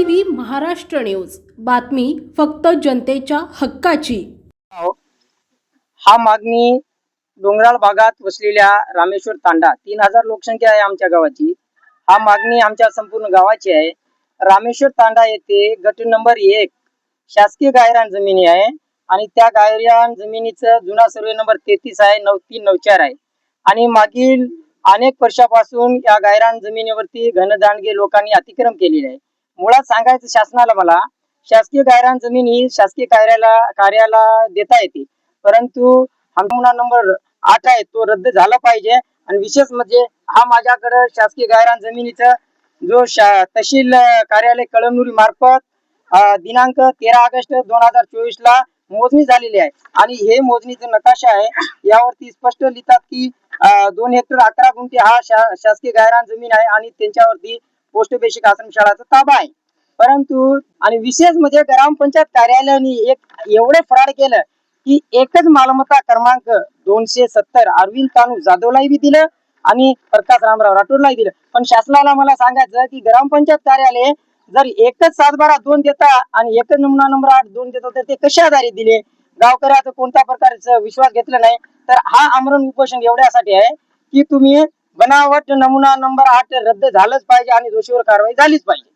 TV Maharashtra news, बातमी फक्त जनतेच्या हक्काची। हा मागणी डोंगराळ भागात वसलेल्या रामेश्वर तांडा 3000 लोकसंख्या आहे आमच्या गावाची। हा मागणी आमच्या संपूर्ण गावाची आहे। रामेश्वर तांडा येथे गट नंबर 1 शासकीय गायरान जमिनी आहे आणि त्या गायरान जमिनीचा जुना सर्वे नंबर 33 आहे, 9394 आहे आणि मागील अनेक वर्षापासून या गायरान जमिनीवरती घनदांडगे लोकांनी अतिक्रम केलेले आहे। मुळात सांगायचं शासनाला, मला शासकीय गायरान जमीन ही शासकीय कार्याला देता येते, परंतु नमुना नंबर 8 आहे तो रद्द झाला पाहिजे। आणि विशेष म्हणजे हा माझ्याकडे शासकीय गायरान जमिनीचा जो तहसील कार्यालय कळमनुरी मार्फत दिनांक 13 ऑगस्ट 2024 ला मोजणी झालेली आहे आणि हे मोजणीचा नकाशा आहे। यावरती स्पष्ट लिहितात की 2 हेक्टर 11 गुंठे हा शासकीय गायरान जमीन आहे आणि त्यांच्यावरती पोस्ट बेसिक आश्रमशाळाचा ताबा आहे। परंतु आणि विशेष म्हणजे ग्रामपंचायत कार्यालयाने एक एवढे फ्रॉड केलं की एकच मालमत्ता क्रमांक 270 अरविंद कानू जाधवलाही बी दिलं आणि प्रकाश रामराव राठोडलाही दिलं। पण शासनाला मला सांगायचं की ग्रामपंचायत कार्यालय जर एकच 7/12/2 देता आणि एकच नमुना नंबर 8 2 देता तर ते कशा आधारे दिले? गावकऱ्याचा कोणत्या प्रकारचा विश्वास घेतला नाही। तर हा आमरण उपोषण एवढ्यासाठी आहे की तुम्ही बनावट नमुना नंबर 8 रद्द झालंच पाहिजे आणि दोषीवर कारवाई झालीच पाहिजे।